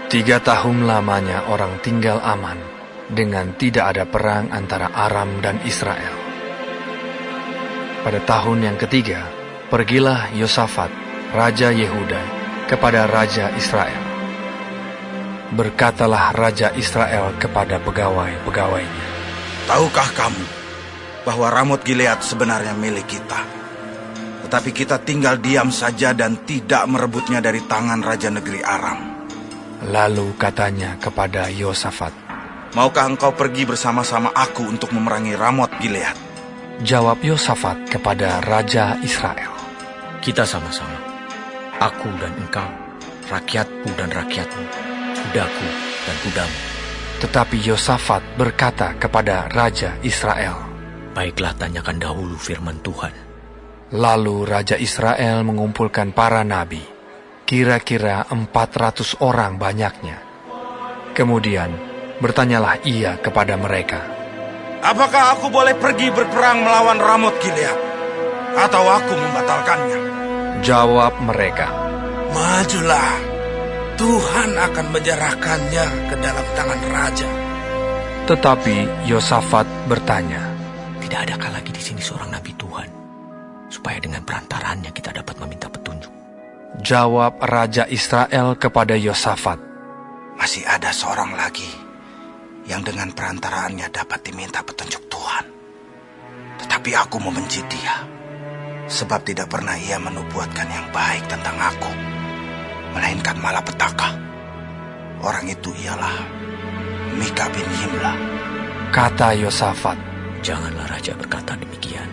3 tahun lamanya orang tinggal aman, dengan tidak ada perang antara Aram dan Israel. Pada tahun yang ketiga, pergilah Yosafat, Raja Yehuda, kepada Raja Israel. Berkatalah Raja Israel kepada pegawai-pegawainya, "Tahukah kamu bahwa Ramot Gilead sebenarnya milik kita? Tetapi kita tinggal diam saja dan tidak merebutnya dari tangan Raja Negeri Aram." Lalu katanya kepada Yosafat, "Maukah engkau pergi bersama-sama aku untuk memerangi Ramot Gilead?" Jawab Yosafat kepada Raja Israel, "Kita sama-sama, aku dan engkau, rakyatku dan rakyatmu, kudaku dan kudamu." Tetapi Yosafat berkata kepada Raja Israel, "Baiklah, tanyakan dahulu firman Tuhan." Lalu Raja Israel mengumpulkan para nabi, kira-kira 400 orang banyaknya. Kemudian bertanyalah ia kepada mereka, "Apakah aku boleh pergi berperang melawan Ramot Gilead, atau aku membatalkannya?" Jawab mereka, "Majulah, Tuhan akan menyerahkannya ke dalam tangan raja." Tetapi Yosafat bertanya, "Tidak adakah lagi di sini seorang nabi Tuhan, supaya dengan perantarannya kita dapat meminta petunjuk?" Jawab Raja Israel kepada Yosafat, "Masih ada seorang lagi yang dengan perantaraannya dapat diminta petunjuk Tuhan. Tetapi aku membenci dia, sebab tidak pernah ia menubuatkan yang baik tentang aku, melainkan malapetaka. Orang itu ialah Mika bin Yimla." Kata Yosafat, "Janganlah raja berkata demikian."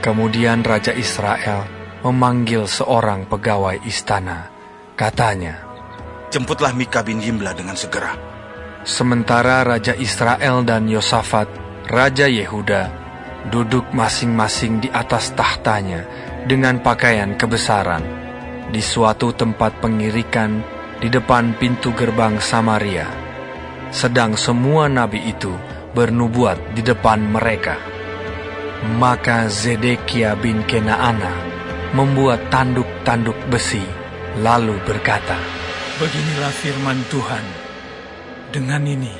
Kemudian Raja Israel memanggil seorang pegawai istana. Katanya, "Jemputlah Mika bin Yimla dengan segera." sementara Raja Israel dan Yosafat, Raja Yehuda, duduk masing-masing di atas tahtanya dengan pakaian kebesaran di suatu tempat pengirikan di depan pintu gerbang Samaria. Sedang semua nabi itu bernubuat di depan mereka. Maka Zedekia bin Kenaana membuat tanduk-tanduk besi, lalu berkata, "Beginilah firman Tuhan. Dengan ini,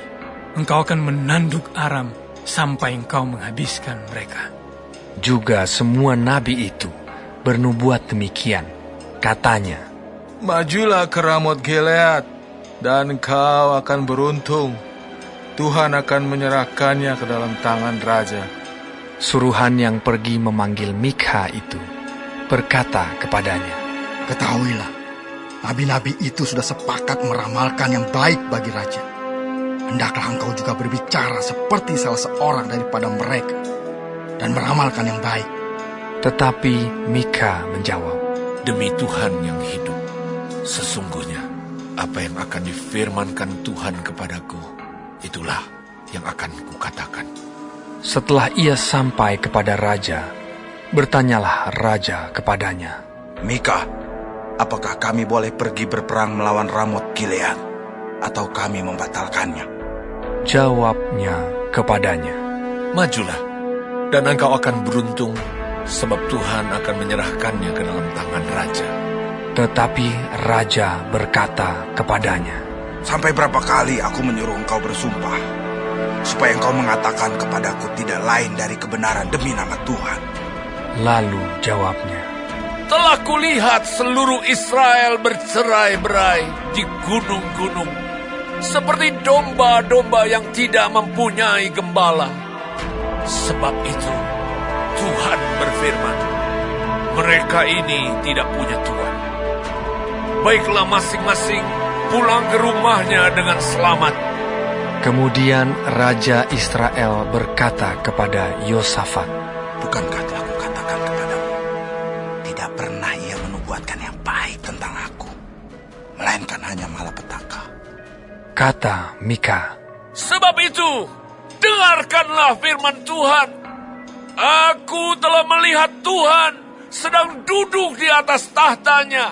engkau akan menanduk Aram sampai engkau menghabiskan mereka." Juga semua nabi itu bernubuat demikian. Katanya, "Majulah ke Ramot Gilead, dan kau akan beruntung. Tuhan akan menyerahkannya ke dalam tangan raja." Suruhan yang pergi memanggil Mikha itu berkata kepadanya, "Ketahuilah, nabi-nabi itu sudah sepakat meramalkan yang baik bagi raja. Hendaklah engkau juga berbicara seperti salah seorang daripada mereka dan meramalkan yang baik." Tetapi Mikha menjawab, "Demi Tuhan yang hidup, sesungguhnya apa yang akan difirmankan Tuhan kepadaku, itulah yang akan kukatakan." Setelah ia sampai kepada raja, bertanyalah raja kepadanya, "Mika, apakah kami boleh pergi berperang melawan Ramot Gilead, atau kami membatalkannya?" Jawabnya kepadanya, "Majulah, dan engkau akan beruntung, sebab Tuhan akan menyerahkannya ke dalam tangan raja." Tetapi raja berkata kepadanya, "Sampai berapa kali aku menyuruh engkau bersumpah, supaya engkau mengatakan kepadaku tidak lain dari kebenaran demi nama Tuhan?" Lalu jawabnya, "Telah kulihat seluruh Israel bercerai-berai di gunung-gunung, seperti domba-domba yang tidak mempunyai gembala. Sebab itu, Tuhan berfirman, mereka ini tidak punya Tuhan. Baiklah masing-masing pulang ke rumahnya dengan selamat." Kemudian Raja Israel berkata kepada Yosafat, "Bukankah telah kukatakan kepadamu, tidak pernah ia menubuatkan yang baik tentang aku, melainkan hanya malapetaka?" Kata Mikha, "Sebab itu, dengarkanlah firman Tuhan. Aku telah melihat Tuhan sedang duduk di atas tahtanya,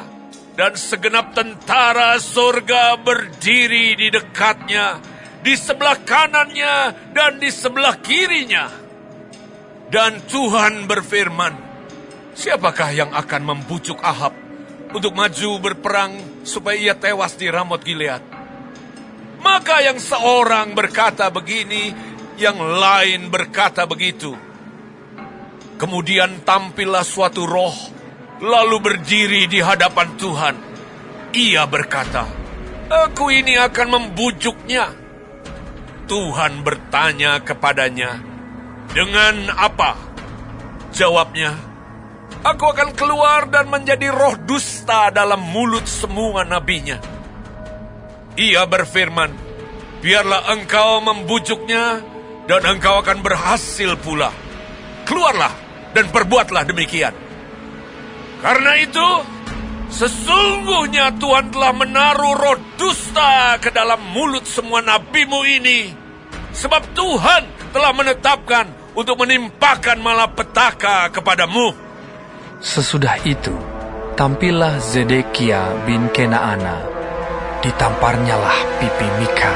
dan segenap tentara surga berdiri di dekatnya, di sebelah kanannya dan di sebelah kirinya. Dan Tuhan berfirman, siapakah yang akan membujuk Ahab untuk maju berperang supaya ia tewas di Ramot Gilead? Maka yang seorang berkata begini, yang lain berkata begitu. Kemudian tampillah suatu roh, lalu berdiri di hadapan Tuhan. Ia berkata, "Aku ini akan membujuknya." Tuhan bertanya kepadanya, "Dengan apa?" Jawabnya, "Aku akan keluar dan menjadi roh dusta dalam mulut semua nabinya." Ia berfirman, "Biarlah engkau membujuknya, dan engkau akan berhasil pula. Keluarlah dan perbuatlah demikian. Karena itu, sesungguhnya Tuhan telah menaruh roh dusta ke dalam mulut semua nabimu ini, sebab Tuhan telah menetapkan untuk menimpakan malapetaka kepadamu." Sesudah itu, tampillah Zedekia bin Kenaana. Ditamparnyalah pipi Mika,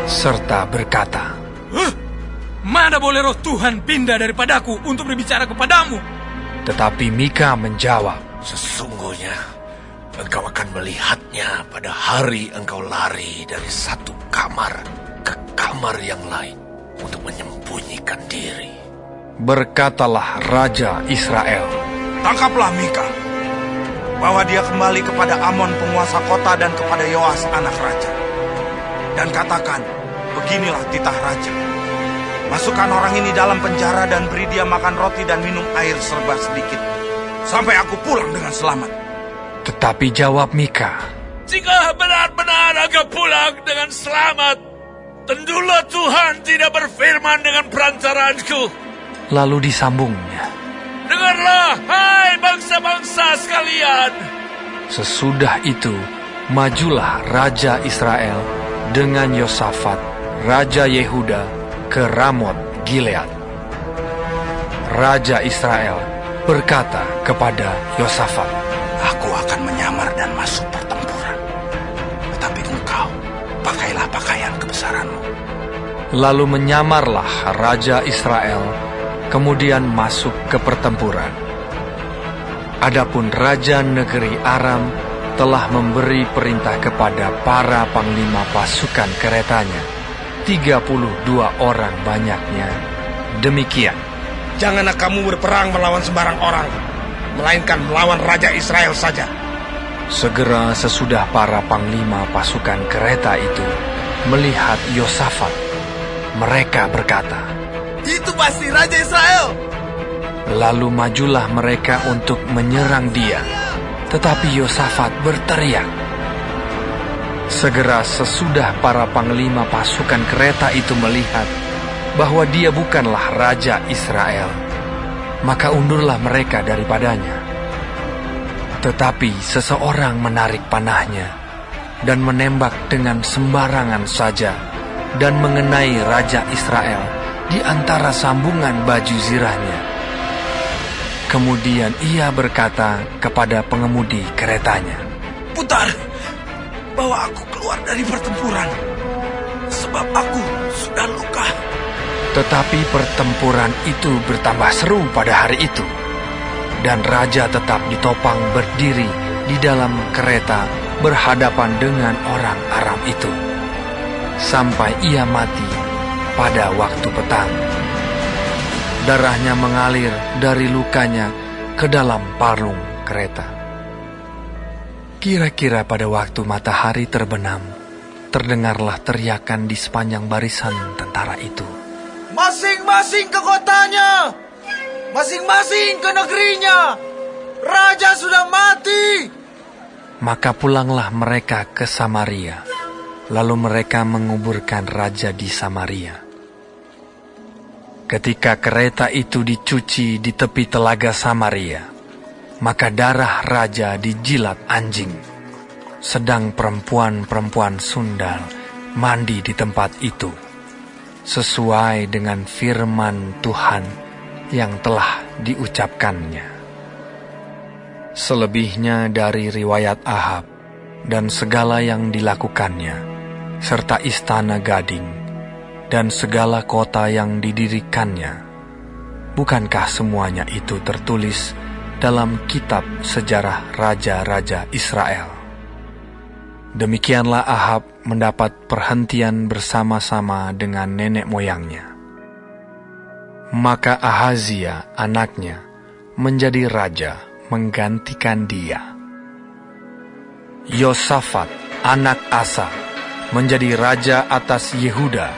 serta berkata, Mana boleh roh Tuhan pindah daripadaku untuk berbicara kepadamu? Tetapi Mika menjawab, "Sesungguhnya engkau akan melihatnya pada hari engkau lari dari satu kamar ke kamar yang lain untuk menyembunyikan diri." Berkatalah Raja Israel, Tangkaplah Mika, bawa dia kembali kepada Amon penguasa kota dan kepada Yoas anak raja. Dan katakan, beginilah titah raja. Masukkan orang ini dalam penjara dan beri dia makan roti dan minum air serba sedikit, sampai aku pulang dengan selamat. Tetapi jawab Mika, "Jika benar-benar engkau pulang dengan selamat, tentulah Tuhan tidak berfirman dengan perantaranku." lalu disambungnya. "Dengarlah, hai bangsa-bangsa sekalian. Sesudah itu, majulah Raja Israel dengan Yosafat, Raja Yehuda, ke Ramot Gilead. Raja Israel berkata kepada Yosafat, Aku akan menyamar dan masuk pertempuran, tetapi engkau pakailah pakaian kebesaranmu. Lalu menyamarlah Raja Israel, kemudian masuk ke pertempuran. Adapun Raja negeri Aram telah memberi perintah kepada para panglima pasukan keretanya, 32 orang banyaknya. Demikian, Janganlah kamu berperang melawan sembarang orang, melainkan melawan Raja Israel saja. segera sesudah para panglima pasukan kereta itu melihat Yosafat, mereka berkata, Itu pasti Raja Israel. lalu majulah mereka untuk menyerang dia. Tetapi Yosafat berteriak. Segera sesudah para panglima pasukan kereta itu melihat bahwa dia bukanlah Raja Israel, maka undurlah mereka daripadanya. Tetapi seseorang menarik panahnya dan menembak dengan sembarangan saja dan mengenai Raja Israel di antara sambungan baju zirahnya. Kemudian ia berkata kepada pengemudi keretanya, Putar, bawa aku keluar dari pertempuran, sebab aku sudah luka. Tetapi pertempuran itu bertambah seru pada hari itu, dan raja tetap ditopang berdiri di dalam kereta berhadapan dengan orang Aram itu, sampai ia mati pada waktu petang. Darahnya mengalir dari lukanya ke dalam palung kereta. Kira-kira pada waktu matahari terbenam, terdengarlah teriakan di sepanjang barisan tentara itu. Masing-masing ke kotanya, masing-masing ke negerinya. Raja sudah mati. Maka pulanglah mereka ke Samaria. Lalu mereka menguburkan raja di Samaria. Ketika kereta itu dicuci di tepi telaga Samaria, maka darah raja dijilat anjing. Sedang perempuan-perempuan sundal mandi di tempat itu, sesuai dengan firman Tuhan yang telah diucapkannya. Selebihnya dari riwayat Ahab dan segala yang dilakukannya, serta istana gading dan segala kota yang didirikannya, bukankah semuanya itu tertulis dalam kitab sejarah raja-raja Israel? Demikianlah Ahab mendapat perhentian bersama-sama dengan nenek moyangnya. Maka Ahazia anaknya menjadi raja menggantikan dia. Yosafat anak Asa menjadi raja atas Yehuda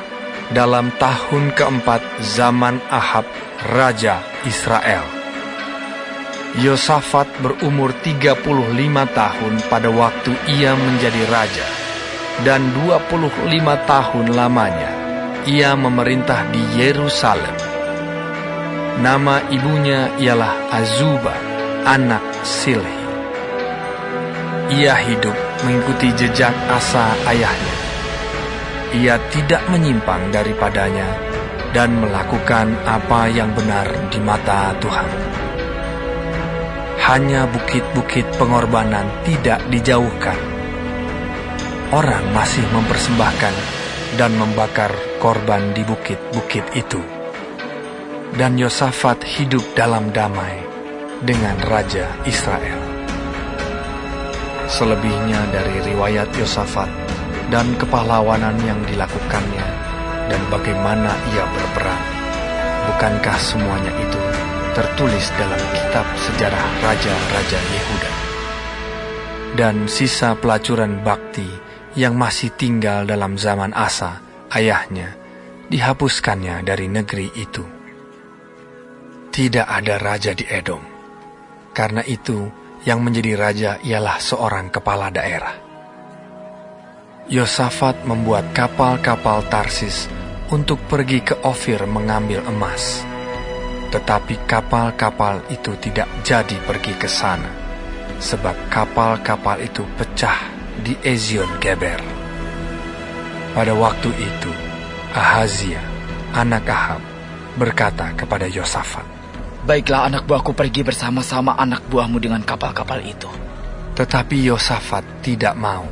dalam tahun keempat zaman Ahab raja Israel. Yosafat berumur 35 tahun pada waktu ia menjadi raja, dan 25 tahun lamanya ia memerintah di Yerusalem. Nama ibunya ialah Azuba, anak Silhi. Ia hidup mengikuti jejak Asa ayahnya. Ia tidak menyimpang daripadanya dan melakukan apa yang benar di mata Tuhan. Hanya bukit-bukit pengorbanan tidak dijauhkan. Orang masih mempersembahkan dan membakar korban di bukit-bukit itu. Dan Yosafat hidup dalam damai dengan Raja Israel. Selebihnya dari riwayat Yosafat dan kepahlawanan yang dilakukannya dan bagaimana ia berperang, bukankah semuanya itu tertulis dalam kitab sejarah Raja-Raja Yehuda? Dan sisa pelacuran bakti yang masih tinggal dalam zaman Asa, ayahnya, dihapuskannya dari negeri itu. Tidak ada raja di Edom. Karena itu, yang menjadi raja ialah seorang kepala daerah. Yosafat membuat kapal-kapal Tarsis untuk pergi ke Ofir mengambil emas. Tetapi kapal-kapal itu tidak jadi pergi ke sana, sebab kapal-kapal itu pecah di Ezion Geber. Pada waktu itu, Ahazia, anak Ahab, berkata kepada Yosafat, "Baiklah, anak buahku pergi bersama-sama anak buahmu dengan kapal-kapal itu." Tetapi Yosafat tidak mau.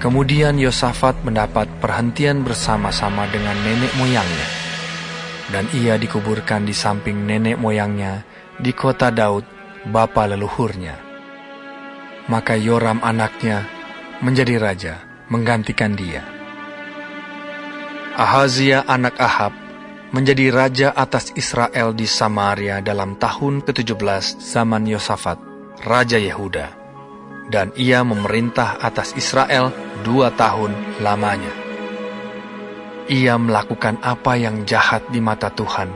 Kemudian Yosafat mendapat perhentian bersama-sama dengan nenek moyangnya, dan ia dikuburkan di samping nenek moyangnya di kota Daud, bapa leluhurnya. Maka Yoram anaknya menjadi raja menggantikan dia. Ahazia anak Ahab menjadi raja atas Israel di Samaria dalam tahun ke-17 zaman Yosafat, raja Yehuda, dan ia memerintah atas Israel 2 tahun lamanya. Ia melakukan apa yang jahat di mata Tuhan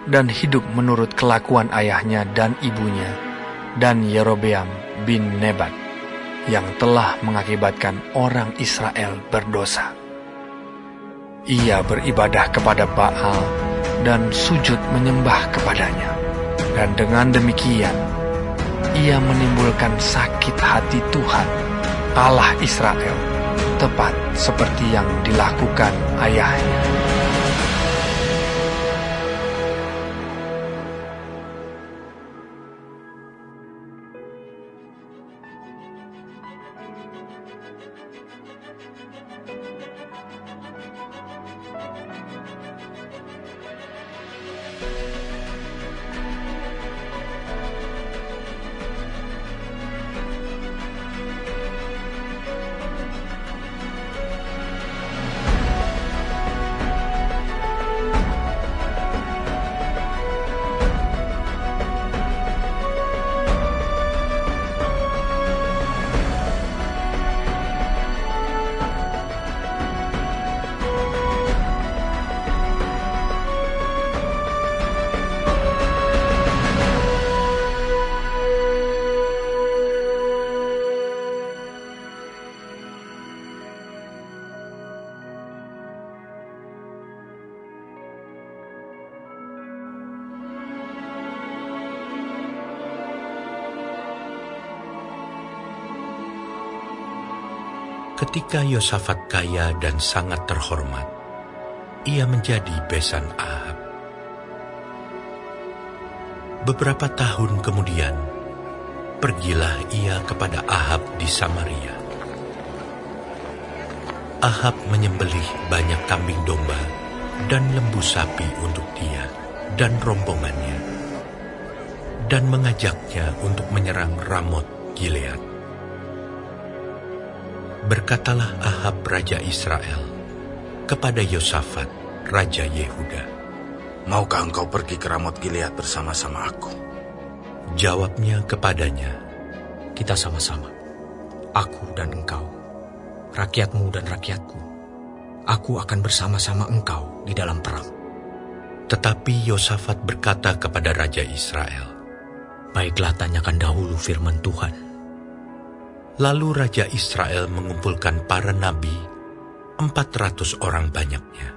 dan hidup menurut kelakuan ayahnya dan ibunya dan Yerobeam bin Nebat yang telah mengakibatkan orang Israel berdosa. Ia beribadah kepada Baal dan sujud menyembah kepadanya, dan dengan demikian ia menimbulkan sakit hati Tuhan, Allah Israel, tepat seperti yang dilakukan ayahnya. Ketika Yosafat kaya dan sangat terhormat, ia menjadi besan Ahab. Beberapa tahun kemudian, pergilah ia kepada Ahab di Samaria. Ahab menyembelih banyak kambing domba dan lembu sapi untuk dia dan rombongannya, dan mengajaknya untuk menyerang Ramot Gilead. Berkatalah Ahab Raja Israel kepada Yosafat Raja Yehuda, "Maukah engkau pergi ke Ramot Gilead bersama-sama aku?" Jawabnya kepadanya, Kita sama-sama, aku dan engkau, rakyatmu dan rakyatku. Aku akan bersama-sama engkau di dalam perang. Tetapi Yosafat berkata kepada Raja Israel, Baiklah, tanyakan dahulu firman Tuhan. Lalu Raja Israel mengumpulkan para nabi, 400 orang banyaknya.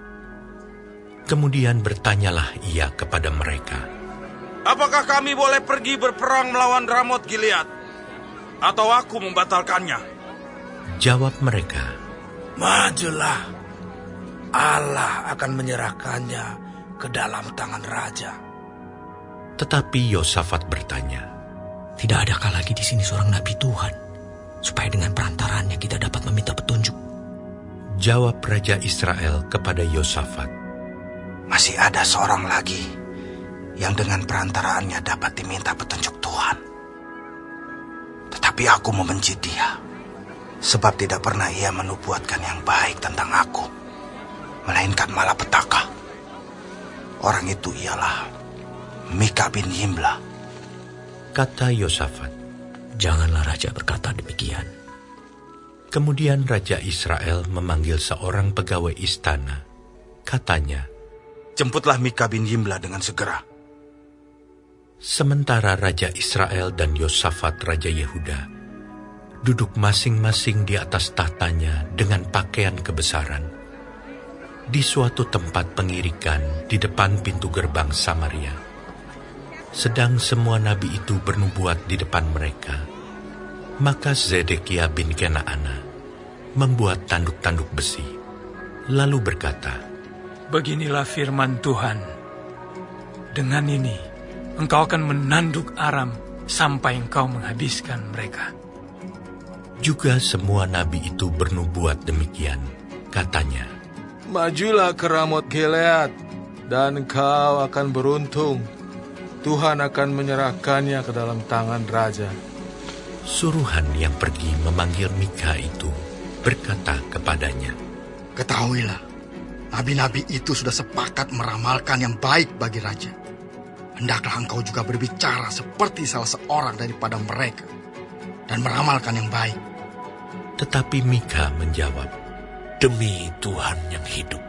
Kemudian bertanyalah ia kepada mereka, "Apakah kami boleh pergi berperang melawan Ramot Gilead? Atau aku membatalkannya?" Jawab mereka, "Majulah, Allah akan menyerahkannya ke dalam tangan raja." Tetapi Yosafat bertanya, Tidak adakah lagi di sini seorang nabi Tuhan, supaya dengan perantaranya kita dapat meminta petunjuk? Jawab Raja Israel kepada Yosafat, Masih ada seorang lagi yang dengan perantaraannya dapat diminta petunjuk Tuhan. Tetapi aku membenci dia, sebab tidak pernah ia menubuatkan yang baik tentang aku, melainkan malapetaka. Orang itu ialah Mika bin Yimla. kata Yosafat. Janganlah raja berkata demikian. Kemudian Raja Israel memanggil seorang pegawai istana. Katanya, Jemputlah Mika bin Yimla dengan segera. sementara Raja Israel dan Yosafat Raja Yehuda duduk masing-masing di atas tahtanya dengan pakaian kebesaran di suatu tempat pengirikan di depan pintu gerbang Samaria. Sedang semua nabi itu bernubuat di depan mereka. Maka Zedekia bin Kenaana membuat tanduk-tanduk besi, lalu berkata, Beginilah firman Tuhan. Dengan ini, engkau akan menanduk Aram sampai engkau menghabiskan mereka. Juga semua nabi itu bernubuat demikian. Katanya, Majulah ke Ramot Gilead, dan engkau akan beruntung. Tuhan akan menyerahkannya ke dalam tangan raja. suruhan yang pergi memanggil Mika itu berkata kepadanya, Ketahuilah, nabi-nabi itu sudah sepakat meramalkan yang baik bagi raja. Hendaklah engkau juga berbicara seperti salah seorang daripada mereka dan meramalkan yang baik. Tetapi Mika menjawab, Demi Tuhan yang hidup,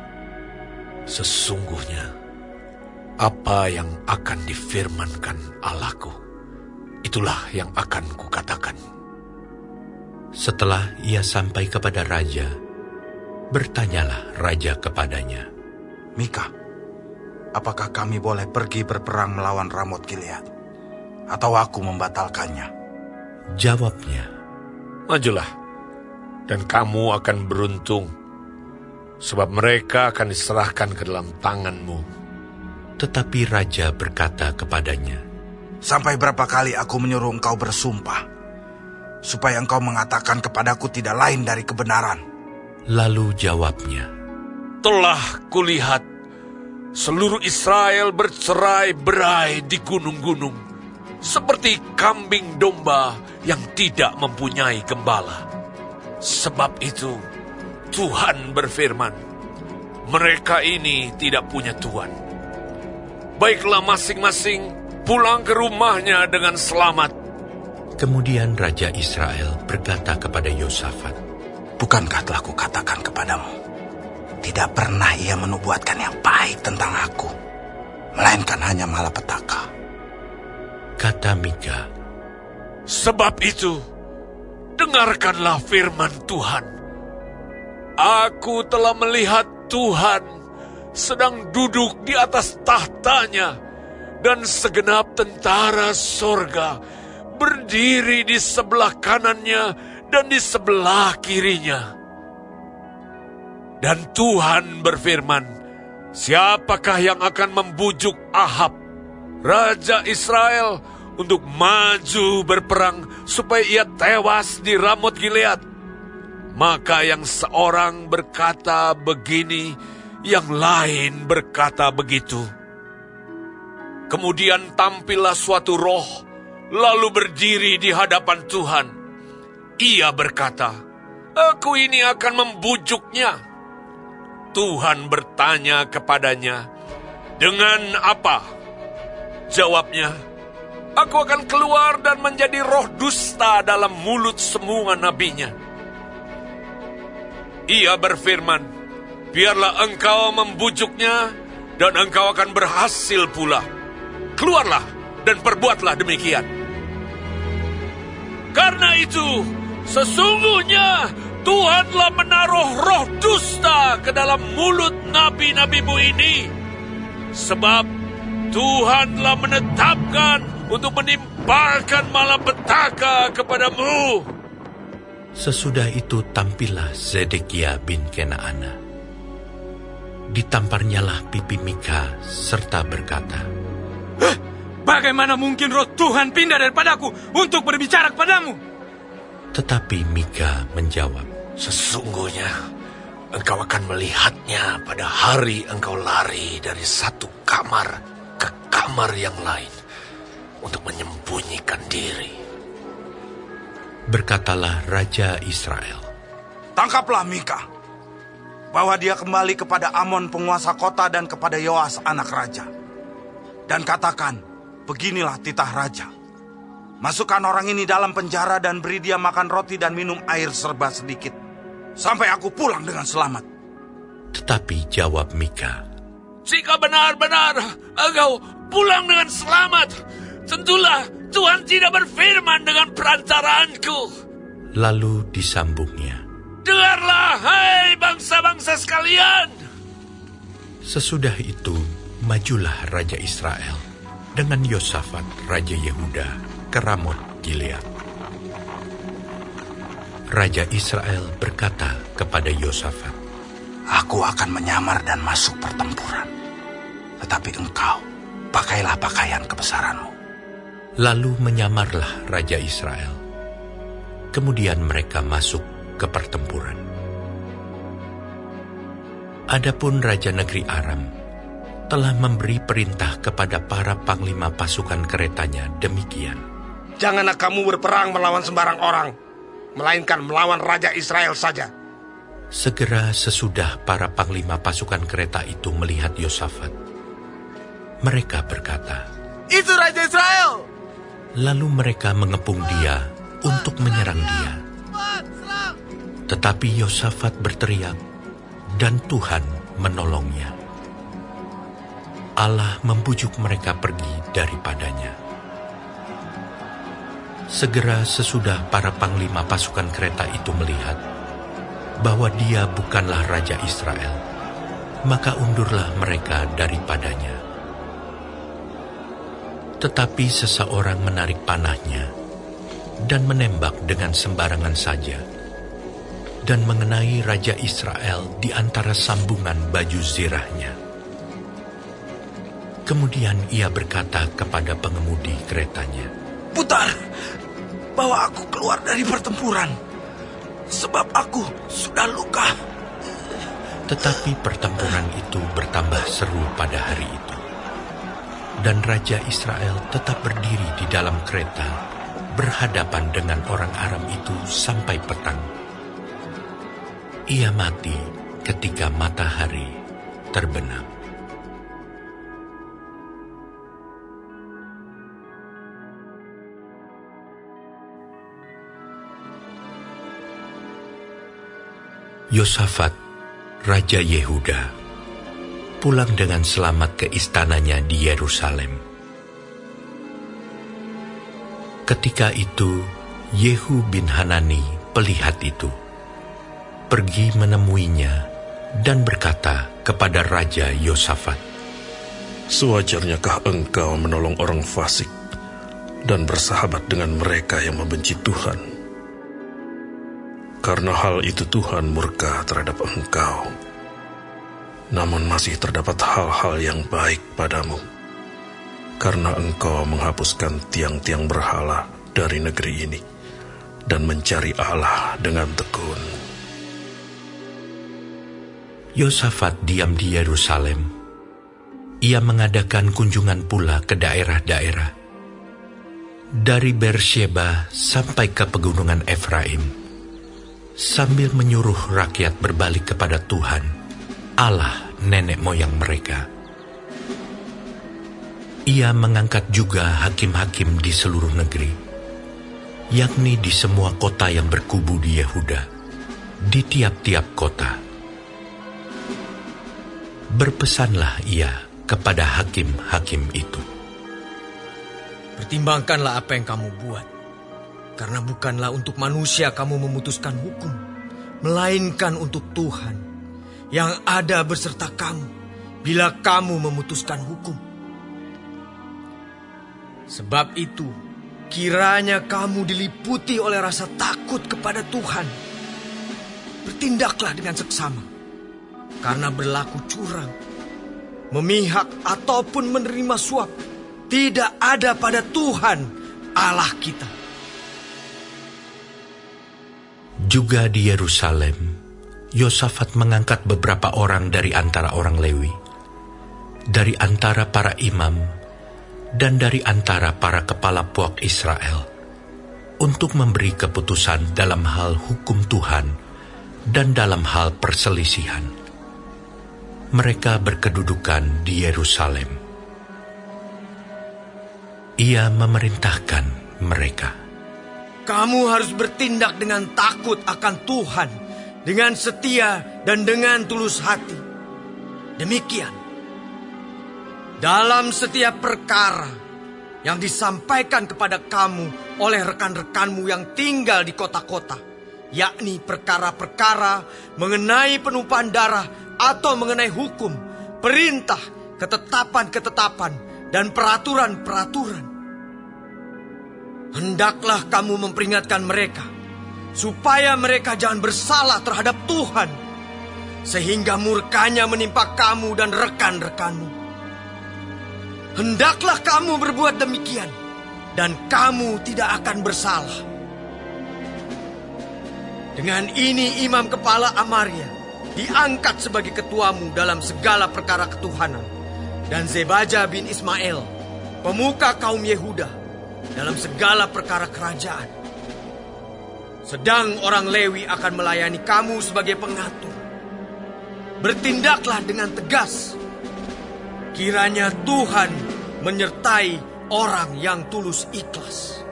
sesungguhnya apa yang akan difirmankan Allahku, itulah yang akan kukatakan. Setelah ia sampai kepada raja, bertanyalah raja kepadanya, Mika, apakah kami boleh pergi berperang melawan Ramot Gilead? Atau aku membatalkannya? Jawabnya, Majulah, dan kamu akan beruntung, sebab mereka akan diserahkan ke dalam tanganmu. tetapi raja berkata kepadanya, Sampai berapa kali aku menyuruh engkau bersumpah, supaya engkau mengatakan kepadaku tidak lain dari kebenaran? Lalu jawabnya, Telah kulihat seluruh Israel bercerai-berai di gunung-gunung, seperti kambing domba yang tidak mempunyai gembala. Sebab itu, Tuhan berfirman, mereka ini tidak punya Tuhan. Baiklah masing-masing pulang ke rumahnya dengan selamat. Kemudian Raja Israel berkata kepada Yosafat, Bukankah telah kukatakan kepadamu, tidak pernah ia menubuatkan yang baik tentang aku, melainkan hanya malapetaka. Kata Mika, Sebab itu, dengarkanlah firman Tuhan. Aku telah melihat Tuhan sedang duduk di atas tahtanya, dan segenap tentara sorga berdiri di sebelah kanannya dan di sebelah kirinya. Dan Tuhan berfirman, siapakah yang akan membujuk Ahab, Raja Israel, untuk maju berperang supaya ia tewas di Ramot Gilead? Maka yang seorang berkata begini, yang lain berkata begitu. Kemudian tampillah suatu roh, lalu berdiri di hadapan Tuhan. Ia berkata, aku ini akan membujuknya. Tuhan bertanya kepadanya, dengan apa? Jawabnya, aku akan keluar dan menjadi roh dusta dalam mulut semua nabinya. Ia berfirman, biarlah engkau membujuknya, dan engkau akan berhasil pula. Keluarlah dan perbuatlah demikian. Karena itu, sesungguhnya Tuhan telah menaruh roh dusta ke dalam mulut nabi-nabimu ini. Sebab Tuhan telah menetapkan untuk menimpakan malapetaka kepadamu. Sesudah itu tampillah Zedekia bin Kenaana. Ditamparnyalah pipi Mika serta berkata, Bagaimana mungkin roh Tuhan pindah daripadaku untuk berbicara kepadamu? Tetapi Mika menjawab, Sesungguhnya engkau akan melihatnya pada hari engkau lari dari satu kamar ke kamar yang lain untuk menyembunyikan diri. Berkatalah Raja Israel, Tangkaplah Mika, bawa dia kembali kepada Amon penguasa kota dan kepada Yoas anak raja. Dan katakan, beginilah titah raja. Masukkan orang ini dalam penjara dan beri dia makan roti dan minum air serba sedikit, sampai aku pulang dengan selamat. Tetapi jawab Mika, Jika benar-benar engkau pulang dengan selamat, tentulah Tuhan tidak berfirman dengan perantaranku. Lalu disambungnya, Dengarlah, hai bangsa-bangsa sekalian. sesudah itu majulah Raja Israel dengan Yosafat Raja Yehuda ke Ramot Gilead. Raja Israel berkata kepada Yosafat, Aku akan menyamar dan masuk pertempuran, tetapi engkau pakailah pakaian kebesaranmu. Lalu menyamarlah Raja Israel. Kemudian mereka masuk ke pertempuran. Adapun Raja Negeri Aram telah memberi perintah kepada para panglima pasukan keretanya demikian. Janganlah kamu berperang melawan sembarang orang, melainkan melawan Raja Israel saja. Segera sesudah para panglima pasukan kereta itu melihat Yosafat, mereka berkata, Itu Raja Israel! Lalu mereka mengepung dia untuk menyerang dia. Tetapi Yosafat berteriak, dan Tuhan menolongnya. Allah membujuk mereka pergi daripadanya. Segera sesudah para panglima pasukan kereta itu melihat bahwa dia bukanlah Raja Israel, maka undurlah mereka daripadanya. Tetapi seseorang menarik panahnya dan menembak dengan sembarangan saja, dan mengenai Raja Israel di antara sambungan baju zirahnya. Kemudian ia berkata kepada pengemudi keretanya, Putar, bawa aku keluar dari pertempuran, sebab aku sudah luka. Tetapi pertempuran itu bertambah seru pada hari itu. Dan Raja Israel tetap berdiri di dalam kereta, berhadapan dengan orang Aram itu sampai petang. Ia mati ketika matahari terbenam. Yosafat, Raja Yehuda, pulang dengan selamat ke istananya di Yerusalem. Ketika itu, Yehu bin Hanani, pelihat itu, pergi menemuinya dan berkata kepada Raja Yosafat, Sewajarnyakah engkau menolong orang fasik dan bersahabat dengan mereka yang membenci Tuhan? Karena hal itu Tuhan murka terhadap engkau. Namun masih terdapat hal-hal yang baik padamu, karena engkau menghapuskan tiang-tiang berhala dari negeri ini dan mencari Allah dengan tekun. Yosafat diam di Yerusalem. Ia mengadakan kunjungan pula ke daerah-daerah, dari Beersheba sampai ke pegunungan Efraim, sambil menyuruh rakyat berbalik kepada Tuhan, Allah nenek moyang mereka. Ia mengangkat juga hakim-hakim di seluruh negeri, yakni di semua kota yang berkubu di Yehuda, di tiap-tiap kota. Berpesanlah ia kepada hakim-hakim itu. Pertimbangkanlah apa yang kamu buat, karena bukanlah untuk manusia kamu memutuskan hukum, melainkan untuk Tuhan, yang ada beserta kamu bila kamu memutuskan hukum. Sebab itu, kiranya kamu diliputi oleh rasa takut kepada Tuhan. Bertindaklah dengan seksama, karena berlaku curang, memihak ataupun menerima suap tidak ada pada Tuhan Allah kita. Juga di Yerusalem, Yosafat mengangkat beberapa orang dari antara orang Lewi, dari antara para imam, dan dari antara para kepala puak Israel, untuk memberi keputusan dalam hal hukum Tuhan dan dalam hal perselisihan. Mereka berkedudukan di Yerusalem. Ia memerintahkan mereka, kamu harus bertindak dengan takut akan Tuhan, dengan setia dan dengan tulus hati. Demikian, dalam setiap perkara yang disampaikan kepada kamu oleh rekan-rekanmu yang tinggal di kota-kota, yakni perkara-perkara mengenai penumpahan darah atau mengenai hukum, perintah, ketetapan-ketetapan, dan peraturan-peraturan, hendaklah kamu memperingatkan mereka, supaya mereka jangan bersalah terhadap Tuhan, sehingga murkanya menimpa kamu dan rekan-rekanmu. Hendaklah kamu berbuat demikian, dan kamu tidak akan bersalah. Dengan ini imam kepala Amaria diangkat sebagai ketuamu dalam segala perkara ketuhanan, dan Zebaja bin Ismail, pemuka kaum Yehuda, dalam segala perkara kerajaan. Sedang orang Lewi akan melayani kamu sebagai pengatur. Bertindaklah dengan tegas. Kiranya Tuhan menyertai orang yang tulus ikhlas.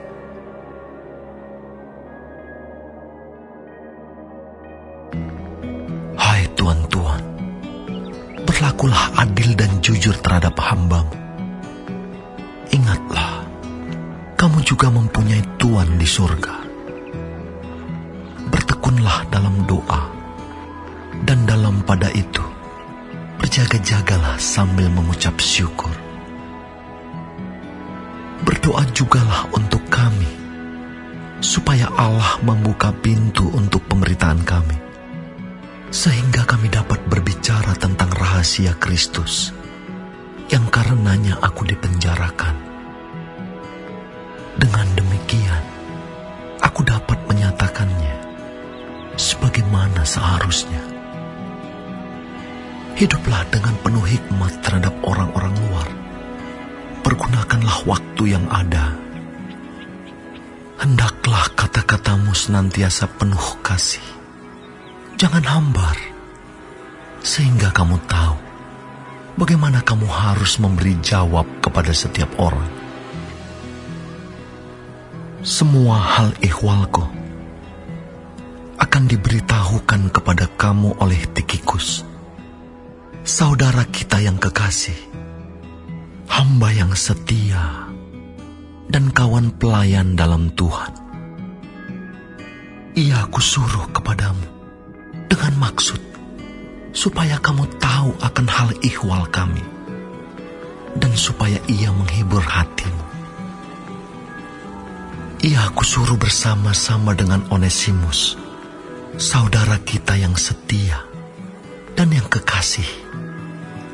Hai Tuan-tuan, berlakulah adil dan jujur terhadap hamba-Mu. Ingatlah, kamu juga mempunyai Tuhan di surga. Bertekunlah dalam doa, dan dalam pada itu, berjaga-jagalah sambil mengucap syukur. Berdoa jugalah untuk kami, supaya Allah membuka pintu untuk pemberitaan kami, sehingga kami dapat berbicara tentang rahasia Kristus, yang karenanya aku dipenjarakan. Dengan demikian, aku dapat menyatakannya sebagaimana seharusnya. Hiduplah dengan penuh hikmat terhadap orang-orang luar. Pergunakanlah waktu yang ada. Hendaklah kata-katamu senantiasa penuh kasih. Jangan hambar, sehingga kamu tahu bagaimana kamu harus memberi jawab kepada setiap orang. Semua hal ihwalku akan diberitahukan kepada kamu oleh Tikhikus, saudara kita yang kekasih, hamba yang setia, dan kawan pelayan dalam Tuhan. Ia aku suruh kepadamu dengan maksud supaya kamu tahu akan hal ihwal kami, dan supaya ia menghibur hatimu. Ia aku suruh bersama-sama dengan Onesimus, saudara kita yang setia dan yang kekasih,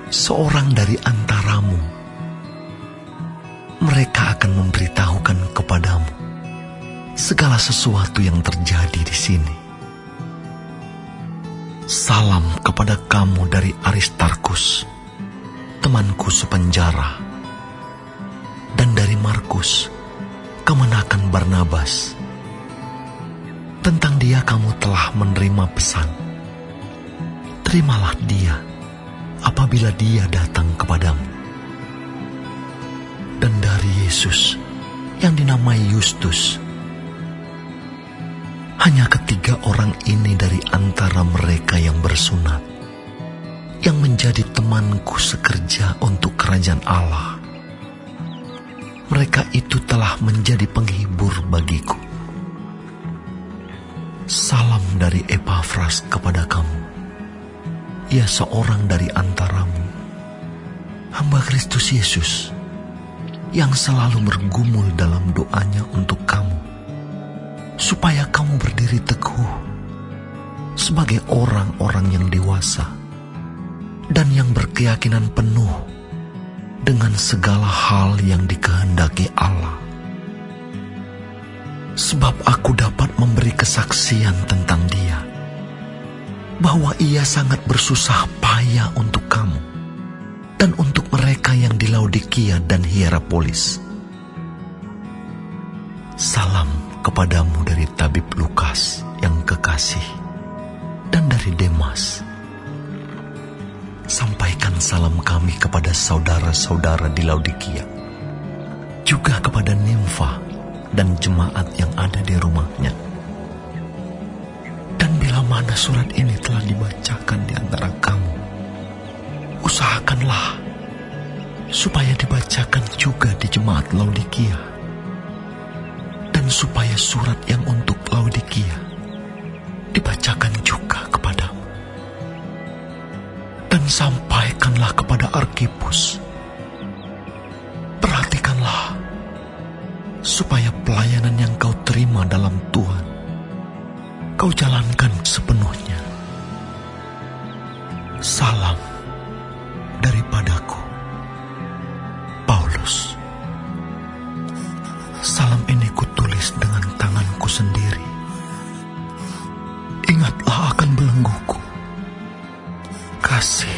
seorang dari antaramu. Mereka akan memberitahukan kepadamu segala sesuatu yang terjadi di sini. Salam kepada kamu dari Aristarkus, temanku sepenjara, dan dari Markus, kemenakan Barnabas. Tentang dia kamu telah menerima pesan. Terimalah dia apabila dia datang kepadamu. Dan dari Yesus yang dinamai Yustus, hanya ketiga orang ini dari antara mereka yang bersunat, yang menjadi temanku sekerja untuk kerajaan Allah. Mereka itu telah menjadi penghibur bagiku. Salam dari Epafras kepada kamu. Ia seorang dari antaramu, hamba Kristus Yesus, yang selalu bergumul dalam doanya untuk kamu, supaya kamu berdiri teguh sebagai orang-orang yang dewasa dan yang berkeyakinan penuh dengan segala hal yang dikehendaki Allah. Sebab aku dapat memberi kesaksian tentang dia, bahwa ia sangat bersusah payah untuk kamu dan untuk mereka yang di Laodikia dan Hierapolis. Salam kepadamu dari tabib Lukas yang kekasih, dan dari Demas. Sampaikan salam kami kepada saudara-saudara di Laodikia, juga kepada Nimfa dan jemaat yang ada di rumahnya. Dan bila mana surat ini telah dibacakan di antara kamu, usahakanlah supaya dibacakan juga di jemaat Laodikia, dan supaya surat yang untuk Laodikia dibacakan juga kepadamu. Dan sampaikanlah kepada Arkipus, perhatikanlah supaya pelayanan yang kau terima dalam Tuhan kau jalankan sepenuhnya. Salam daripadaku, Paulus. Salam ini kutulis dengan tanganku sendiri. Ingatlah akan belengguku. Kasih